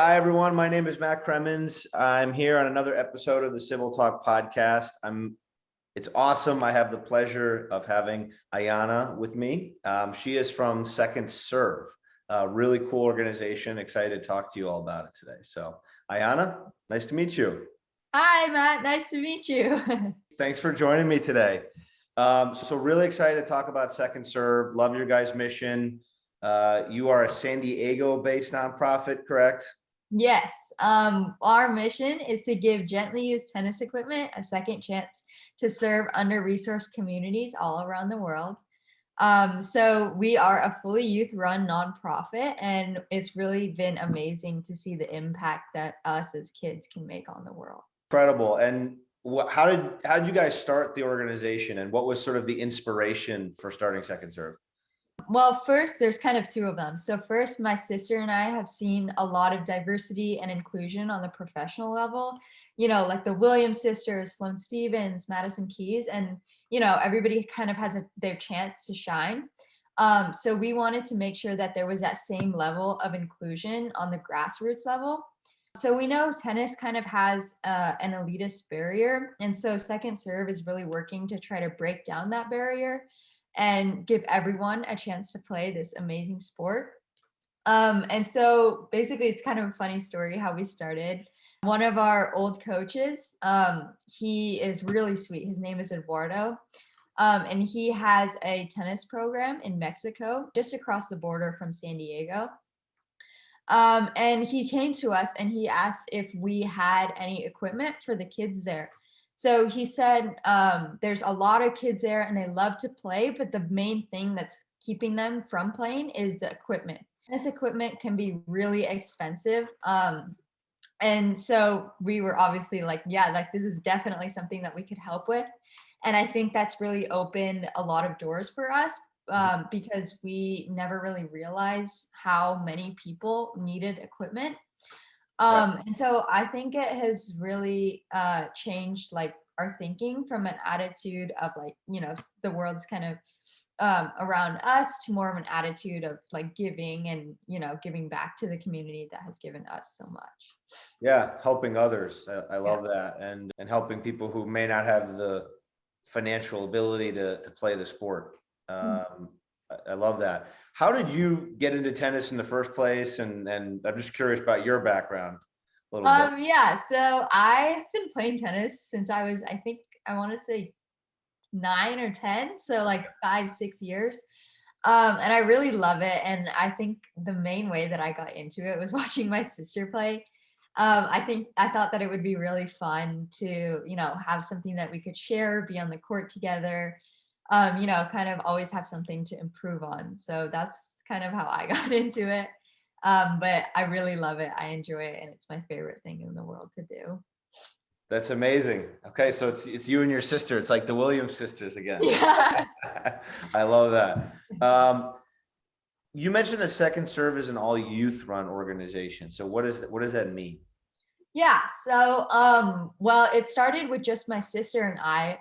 Hi, everyone. My name is Matt Cremens. I'm here on another episode of the Civil Talk podcast. It's awesome. I have the pleasure of having Ayana with me. She is from Second Serve, a really cool organization. Excited to talk to you all about it today. So, Ayana, nice to meet you. Hi, Matt. Nice to meet you. Thanks for joining me today. So really excited to talk about Second Serve. Love your guys' mission. You are a San Diego-based nonprofit, correct? Yes, our mission is to give gently used tennis equipment a second chance to serve under-resourced communities all around the world. So we are a fully youth-run nonprofit, and it's really been amazing to see the impact that us as kids can make on the world. Incredible. And how did you guys start the organization, and what was sort of the inspiration for starting Second Serve? Well, first, there's kind of two of them. So first, my sister and I have seen a lot of diversity and inclusion on the professional level, like the Williams sisters, Sloane Stevens, Madison Keys, and, everybody kind of has their chance to shine. So we wanted to make sure that there was that same level of inclusion on the grassroots level. So we know tennis kind of has an elitist barrier. And so Second Serve is really working to try to break down that barrier and give everyone a chance to play this amazing sport. And so basically, it's kind of a funny story how we started. One of our old coaches, he is really sweet. His name is Eduardo. And he has a tennis program in Mexico, just across the border from San Diego. And he came to us and he asked if we had any equipment for the kids there. So he said, there's a lot of kids there and they love to play, but the main thing that's keeping them from playing is the equipment. This equipment can be really expensive. And so we were obviously like, yeah, like this is definitely something that we could help with. And I think that's really opened a lot of doors for us because we never really realized how many people needed equipment. And so I think it has really changed like our thinking from an attitude of like, the world's kind of around us to more of an attitude of like giving and, giving back to the community that has given us so much. Yeah, helping others. I Yeah. love that. And helping people who may not have the financial ability to play the sport. I love that. How did you get into tennis in the first place? And I'm just curious about your background a little bit. Yeah, so I've been playing tennis since I want to say 9 or 10, so like 5, 6 years. And I really love it. And I think the main way that I got into it was watching my sister play. I thought that it would be really fun to, have something that we could share, be on the court together, kind of always have something to improve on. So that's kind of how I got into it. But I really love it. I enjoy it, and it's my favorite thing in the world to do. That's amazing. Okay, so it's you and your sister. It's like the Williams sisters again. Yeah. I love that. You mentioned the Second Serve is an all youth run organization. So what does that mean? Yeah, so well, it started with just my sister and I,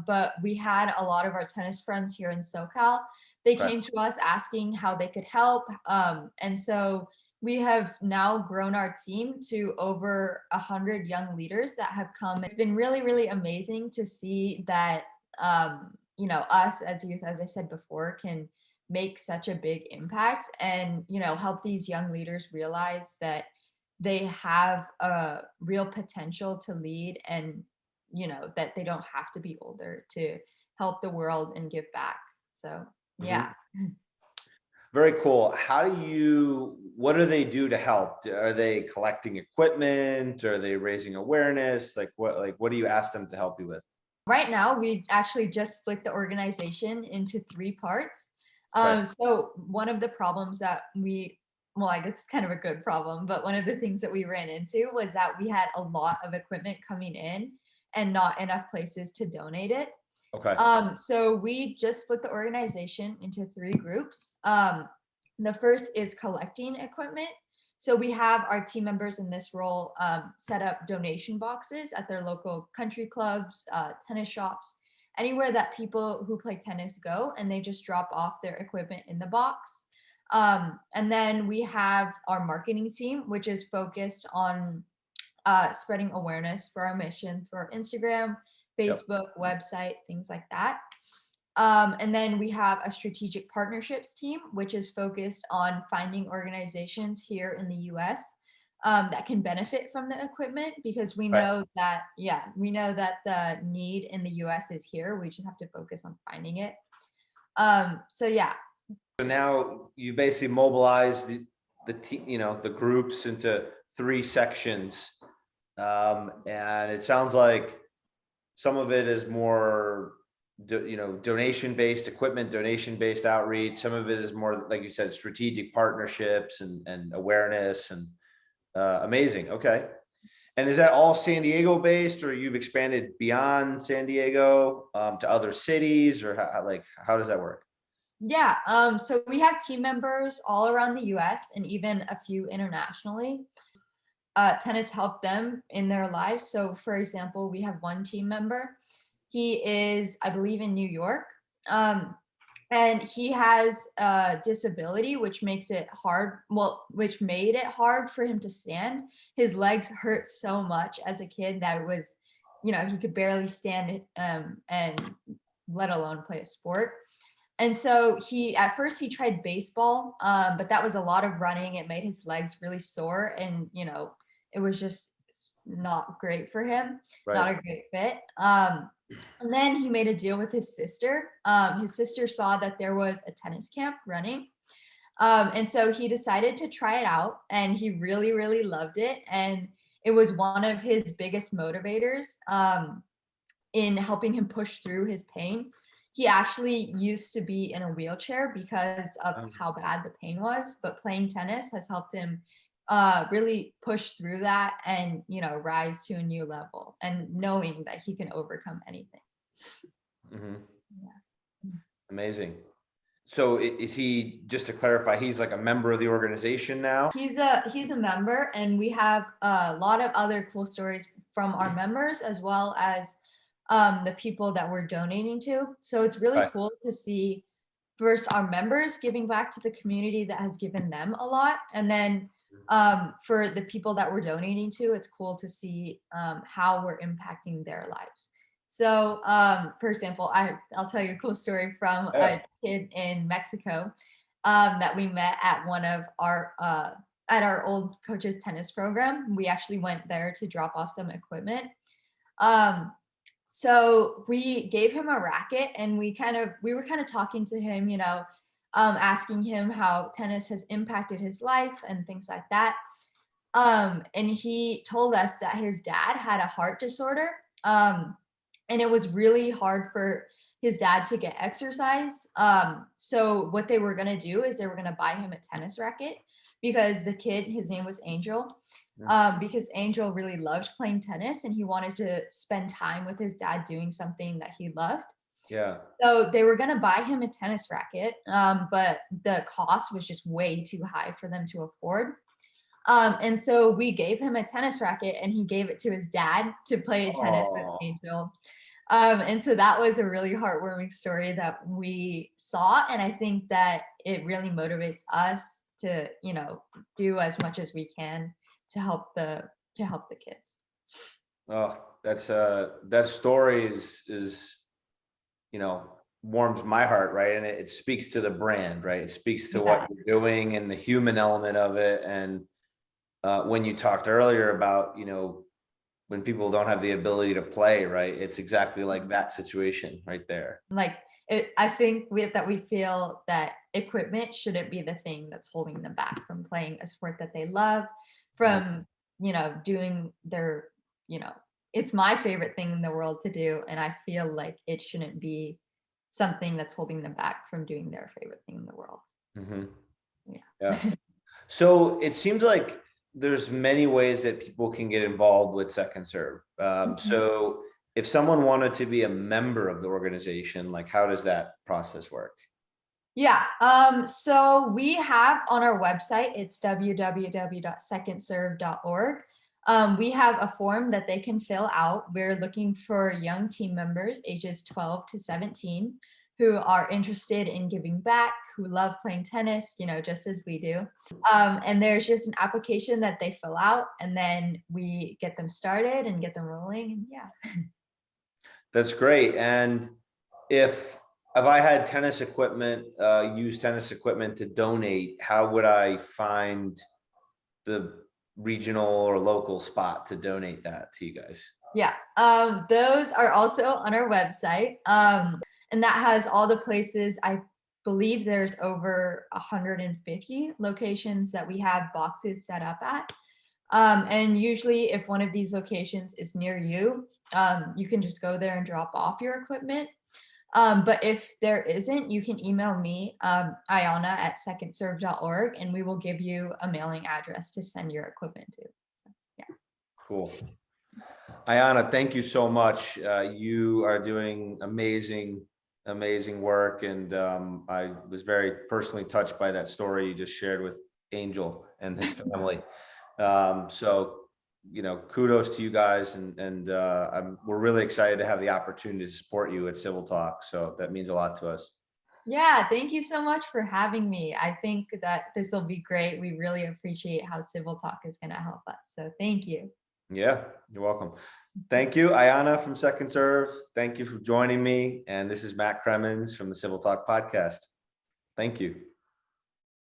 but we had a lot of our tennis friends here in SoCal. They Okay. came to us asking how they could help. And so we have now grown our team to over 100 young leaders that have come. It's been really, really amazing to see that us as youth, as I said before, can make such a big impact and help these young leaders realize that they have a real potential to lead and that they don't have to be older to help the world and give back. So yeah. Very cool. What do they do to help? Are they collecting equipment? Are they raising awareness? What do you ask them to help you with? Right now we actually just split the organization into 3 parts. Okay. So one of the problems that well, I guess it's kind of a good problem, but one of the things that we ran into was that we had a lot of equipment coming in and not enough places to donate it. Okay. So we just split the organization into 3 groups. The first is collecting equipment. So we have our team members in this role set up donation boxes at their local country clubs, tennis shops, anywhere that people who play tennis go, and they just drop off their equipment in the box. And then we have our marketing team, which is focused on spreading awareness for our mission through our Instagram, Yep. Facebook, website, things like that. And then we have a strategic partnerships team, which is focused on finding organizations here in the US that can benefit from the equipment, because we Right. know that, yeah, we know that the need in the US is here. We just have to focus on finding it. So yeah. So now you basically mobilize the groups into 3 sections. And it sounds like some of it is more, donation-based equipment, donation-based outreach. Some of it is more, like you said, strategic partnerships and awareness and amazing. Okay. And is that all San Diego based, or you've expanded beyond San Diego to other cities, or how does that work? Yeah, so we have team members all around the US and even a few internationally. Tennis helped them in their lives. So, for example, we have one team member. He is, I believe, in New York. And he has a disability, which makes it hard, well, which made it hard for him to stand. His legs hurt so much as a kid that it was, he could barely stand and let alone play a sport. And so at first he tried baseball, but that was a lot of running. It made his legs really sore, and it was just not great for him, not Right. a great fit. And then he made a deal with his sister. His sister saw that there was a tennis camp running. And so he decided to try it out, and he really, really loved it. And it was one of his biggest motivators in helping him push through his pain. He actually used to be in a wheelchair because of how bad the pain was, but playing tennis has helped him really push through that and, rise to a new level, and knowing that he can overcome anything. Mhm. Yeah. Amazing. So is he, just to clarify, he's like a member of the organization now? He's a member, and we have a lot of other cool stories from our members, as well as the people that we're donating to. So it's really Right. cool to see first our members giving back to the community that has given them a lot, and then for the people that we're donating to, it's cool to see how we're impacting their lives. So for example, I'll tell you a cool story from Yeah. a kid in Mexico that we met at one of our at our old coach's tennis program. We actually went there to drop off some equipment. So we gave him a racket, and we were kind of talking to him, asking him how tennis has impacted his life and things like that. And he told us that his dad had a heart disorder. And it was really hard for his dad to get exercise. So what they were going to do is they were going to buy him a tennis racket, because the kid, his name was Angel, because Angel really loved playing tennis, and he wanted to spend time with his dad doing something that he loved. Yeah. So they were going to buy him a tennis racket, but the cost was just way too high for them to afford. And so we gave him a tennis racket, and he gave it to his dad to play tennis with Oh. Angel. And so that was a really heartwarming story that we saw. And I think that it really motivates us to, do as much as we can to help the kids. Oh, that story is, warms my heart, right? And it speaks to the brand, right? It speaks to Yeah. what you're doing and the human element of it. And when you talked earlier about, when people don't have the ability to play, right? It's exactly like that situation right there. Like I think that we feel that equipment shouldn't be the thing that's holding them back from playing a sport that they love, from, doing their, it's my favorite thing in the world to do. And I feel like it shouldn't be something that's holding them back from doing their favorite thing in the world. Mhm. Yeah. Yeah. So it seems like there's many ways that people can get involved with Second Serve. So if someone wanted to be a member of the organization, like how does that process work? Yeah. So we have on our website, it's www.secondserve.org. We have a form that they can fill out. We're looking for young team members ages 12 to 17. who are interested in giving back, who love playing tennis, you know, just as we do. And there's just an application that they fill out, and then we get them started and get them rolling. And yeah. That's great. And if I had tennis equipment, used tennis equipment to donate, how would I find the regional or local spot to donate that to you guys? Yeah, those are also on our website. And that has all the places. I believe there's over 150 locations that we have boxes set up at. And usually if one of these locations is near you, you can just go there and drop off your equipment. But if there isn't, you can email me, Ayana at secondserve.org, and we will give you a mailing address to send your equipment to. So, yeah. Cool. Ayana, thank you so much. You are doing amazing work. And I was very personally touched by that story you just shared with Angel and his family. So, you know, kudos to you guys. And we're really excited to have the opportunity to support you at Civil Talk. So that means a lot to us. Yeah, thank you so much for having me. I think that this will be great. We really appreciate how Civil Talk is going to help us. So thank you. Yeah, you're welcome. Thank you, Ayana from Second Serve. Thank you for joining me. And this is Matt Cremens from the Civil Talk podcast. Thank you.